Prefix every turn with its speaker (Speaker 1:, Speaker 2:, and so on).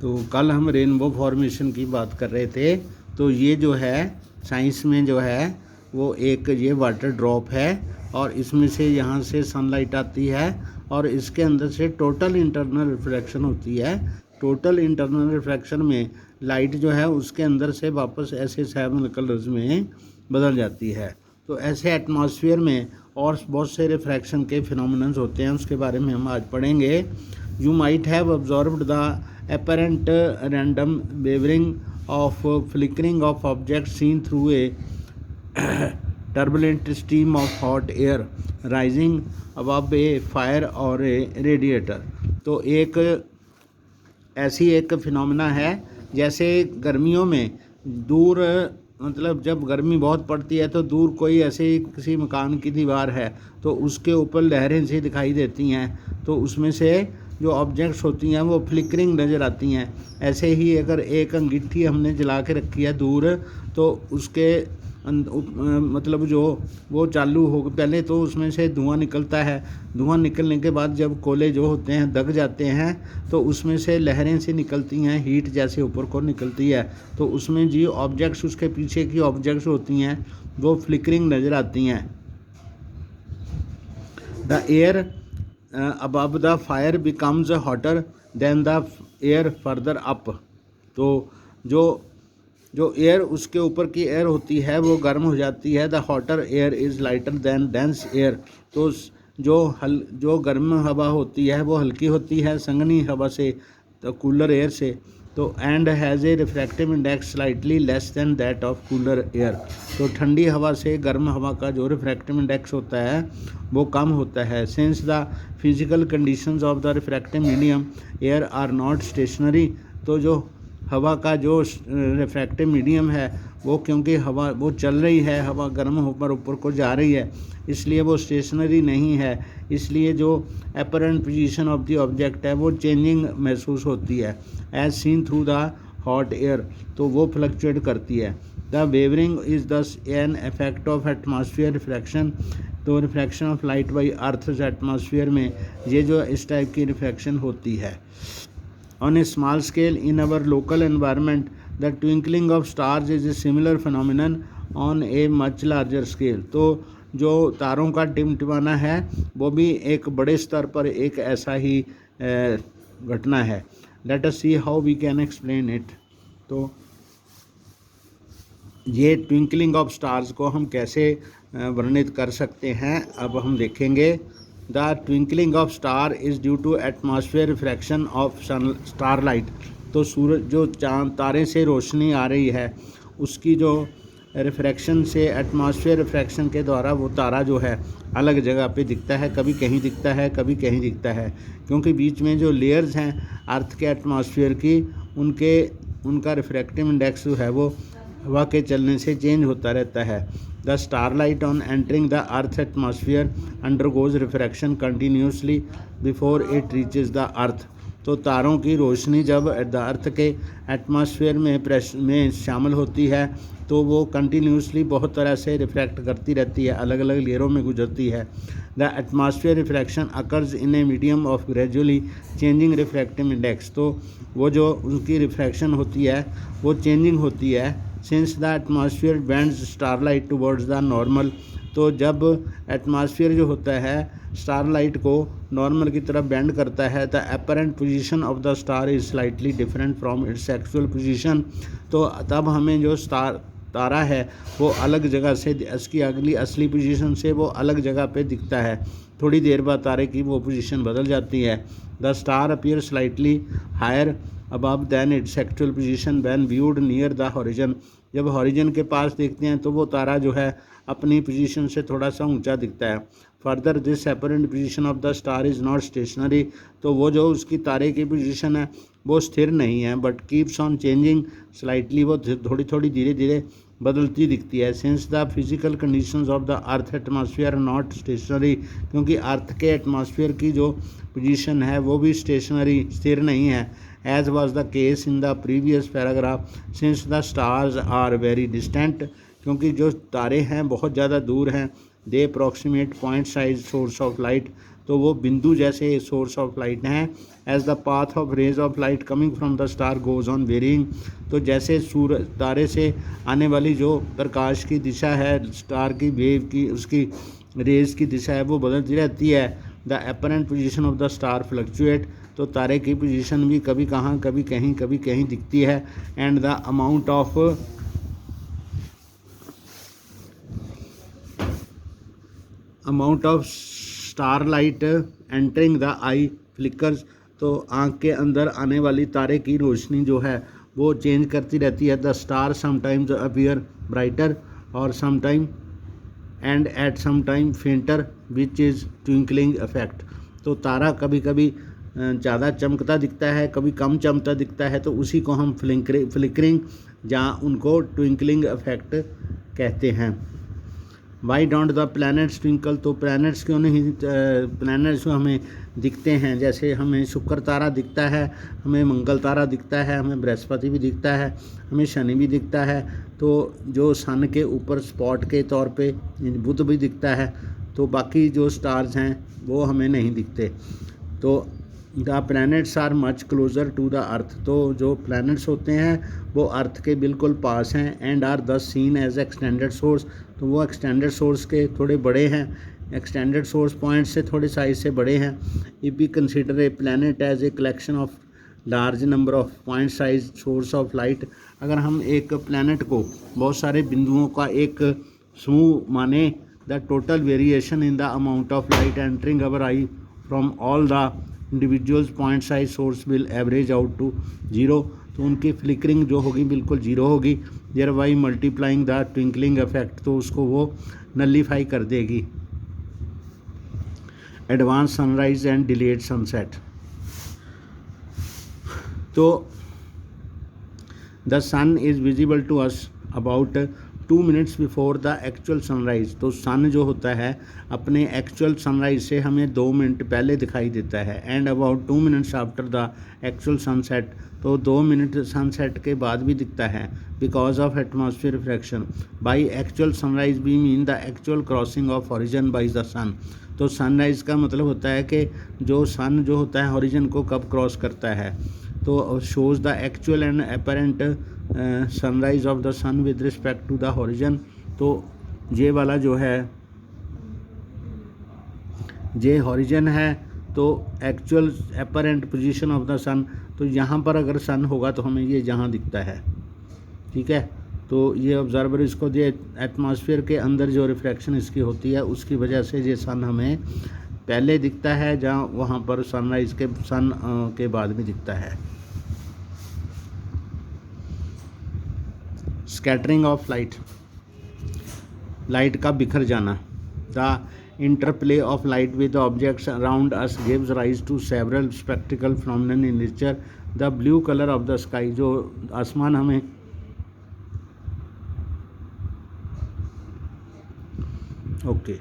Speaker 1: तो कल हम रेनबो फॉर्मेशन की बात कर रहे थे। तो ये जो है साइंस में जो है वो एक ये वाटर ड्रॉप है और इसमें से यहाँ से सनलाइट आती है और इसके अंदर से टोटल इंटरनल रिफ्रैक्शन होती है। टोटल इंटरनल रिफ्रैक्शन में लाइट जो है उसके अंदर से वापस ऐसे 7 कलर्स में बदल जाती है। तो ऐसे एटमॉस्फेयर में और बहुत से रिफ्रैक्शन के फिनोमिनन्स होते हैं, उसके बारे में हम आज पढ़ेंगे। You might have observed the apparent random wavering of flickering of objects seen through a turbulent stream of hot air rising above a fire or a radiator। तो एक ऐसी एक फिनोमेना है जैसे गर्मियों में दूर, मतलब जब गर्मी बहुत पड़ती है तो दूर कोई ऐसे किसी मकान की दीवार है तो उसके ऊपर लहरें सी दिखाई देती हैं, तो उसमें से जो ऑब्जेक्ट्स होती हैं वो फ्लिकरिंग नज़र आती हैं। ऐसे ही अगर एक अंगीठी हमने जला के रखी है दूर तो उसके मतलब जो वो चालू हो, पहले तो उसमें से धुआं निकलता है। धुआं निकलने के बाद जब कोयले जो होते हैं दग जाते हैं तो उसमें से लहरें सी निकलती हैं, हीट जैसे ऊपर को निकलती है। तो उसमें जो ऑब्जेक्ट्स उसके पीछे की ऑब्जेक्ट्स होती हैं वो फ्लिकरिंग नज़र आती हैं। The air above the fire becomes hotter than the air further up। तो जो एयर उसके ऊपर की एयर होती है वो गर्म हो जाती है। The hotter air is lighter then dense air. तो जो गर्म हवा होती है वो हल्की होती है संघनी हवा से, तो कूलर एयर से। तो and has a refractive index slightly less than that of cooler air. तो ठंडी हवा से गर्म हवा का जो रिफ्रैक्टिव इंडेक्स होता है वो कम होता है। Since the physical conditions of the refractive medium air are not stationary. तो जो हवा का जो रिफ्रैक्टिव मीडियम है वो, क्योंकि हवा वो चल रही है, हवा गर्म होकर ऊपर को जा रही है, इसलिए वो स्टेशनरी नहीं है। इसलिए जो apparent position of the object है वो चेंजिंग महसूस होती है as seen through the hot air. तो वो फ्लक्चुएट करती है। The wavering is thus an effect of atmosphere refraction. तो refraction of light by earth atmosphere में ये जो इस टाइप की रिफ्रैक्शन होती है। On a small scale in our local environment, the twinkling of stars is a similar phenomenon on a much larger scale। तो जो तारों का टिमटिमाना है वो भी एक बड़े स्तर पर एक ऐसा ही घटना है। Let us see how we can explain it। तो ये ट्विंकलिंग ऑफ स्टार्स को हम कैसे वर्णित कर सकते हैं, अब हम देखेंगे। The twinkling of star is due to atmosphere refraction of starlight। तो सूरज जो चांद तारे से रोशनी आ रही है उसकी जो रिफ्रैक्शन से एटमॉस्फेयर रिफ्रैक्शन के द्वारा वो तारा जो है अलग जगह पे दिखता है, कभी कहीं दिखता है कभी कहीं दिखता है, क्योंकि बीच में जो लेयर्स हैं अर्थ के एटमॉस्फेयर की उनका रिफ्रैक्टिव इंडेक्स जो है वो हवा के चलने से चेंज होता रहता है। The starlight on entering the earth atmosphere undergoes refraction continuously before it reaches the earth. तो तारों की रोशनी जब अर्थ के एटमॉस्फेयर में शामिल होती है तो वो कंटिन्यूसली बहुत तरह से रिफ्रैक्ट करती रहती है, अलग अलग लेयरों में गुजरती है। The atmosphere refraction occurs in a medium of gradually changing refractive index. तो वो जो उनकी रिफ्रैक्शन होती है वो चेंजिंग होती है। Since the atmosphere bends starlight towards the normal. तो जब एटमॉस्फेयर जो होता है स्टारलाइट को नॉर्मल की तरफ बेंड करता है, the apparent position of the star is slightly different from its actual position. तो तब हमें जो तारा है वो अलग जगह से, इसकी अगली असली पोजीशन से वो अलग जगह पे दिखता है। थोड़ी देर बाद तारे की वो पोजीशन बदल जाती है। The star appear slightly higher above than its actual position when viewed near the horizon. जब हॉरिजन के पास देखते हैं तो वो तारा जो है अपनी पोजीशन से थोड़ा सा ऊंचा दिखता है। Further this apparent position of the star is not stationary. तो वो जो उसकी तारे की पोजीशन है वो स्थिर नहीं है, but keeps on changing slightly. वो थोड़ी थोड़ी धीरे धीरे बदलती दिखती है। Since the physical conditions of the earth atmosphere are not stationary. क्योंकि अर्थ के एटमॉस्फेयर की जो पोजीशन है वो भी स्टेशनरी स्थिर नहीं है। as was the case in the previous paragraph, since the stars are very distant। क्योंकि जो तारे हैं बहुत ज़्यादा दूर हैं। They approximate point size source of light. तो वो बिंदु जैसे सोर्स ऑफ लाइट हैं। As the path of rays of light coming from the star goes on varying, तो जैसे सूरज तारे से आने वाली जो प्रकाश की दिशा है, स्टार की वेव की, उसकी रेज की दिशा है, वो बदलती रहती है। The apparent position of the star fluctuate, तो तारे की पोजीशन भी कभी कहाँ कभी कहीं दिखती है। And the amount of star light entering the I flickers, तो आँख के अंदर आने वाली तारे की रोशनी जो है वो चेंज करती रहती है। The star sometimes appear brighter और sometime and at some time fainter which is twinkling effect, तो तारा कभी कभी ज़्यादा चमकता दिखता है, कभी कम चमकता दिखता है, तो उसी को हम फ्लिकरिंग जहाँ उनको ट्विंकलिंग इफेक्ट कहते हैं। Why don't the planets twinkle, तो प्लैनेट्स क्यों नहीं, प्लैनेट्स जो हमें दिखते हैं, जैसे हमें शुक्र तारा दिखता है, हमें मंगल तारा दिखता है, हमें बृहस्पति भी दिखता है, हमें शनि भी दिखता है, तो जो सन के ऊपर स्पॉट के तौर पे बुध भी दिखता है, तो बाकी जो स्टार्स हैं वो हमें नहीं दिखते। तो the planets are much closer to the earth, तो जो प्लैनेट्स होते हैं वो अर्थ के बिल्कुल पास हैं। एंड आर दस सीन एज एक्सटेंडेड सोर्स, तो वो एक्सटेंडेड सोर्स के थोड़े बड़े हैं, एक्सटेंडेड सोर्स पॉइंट से थोड़े साइज से बड़े हैं। If we consider a planet as a collection of large number of point size source of light, अगर हम एक प्लैनेट को बहुत सारे बिंदुओं का एक समूह माने, the total variation in the amount of light entering our eye from all the individuals point size source will average out to zero, तो उनकी फ्लिकरिंग जो होगी बिल्कुल जीरो होगी। Thereby multiplying the twinkling effect, तो उसको वो nullify कर देगी। Advance sunrise and delayed sunset, तो the sun is visible to us about 2 minutes before the actual sunrise, तो सन जो होता है अपने एक्चुअल सनराइज से हमें 2 मिनट पहले दिखाई देता है। And about 2 minutes after the actual sunset, तो 2 मिनट सनसेट के बाद भी दिखता है। Because of atmosphere refraction by actual sunrise भी mean the actual crossing of horizon by the sun, तो सनराइज़ का मतलब होता है कि जो सन जो होता है हॉरिजन को कब क्रॉस करता है, तो shows the actual and apparent sunrise of the sun with respect to the horizon, तो ये वाला जो है ये हॉरिजन है, तो actual apparent position of the sun, तो यहाँ पर अगर सन होगा तो हमें ये जहाँ दिखता है, ठीक है। तो ये ऑब्जर्वर इसको ये एटमॉस्फेयर के अंदर जो रिफ्रैक्शन इसकी होती है उसकी वजह से ये सन हमें पहले दिखता है, जहाँ वहाँ पर सनराइज के सन के बाद भी दिखता है। स्कैटरिंग ऑफ लाइट, लाइट का बिखर जाना। The interplay of light with objects around us gives rise to several spectacular phenomenon in nature. The blue colour of the sky, जो आसमान हमें ओके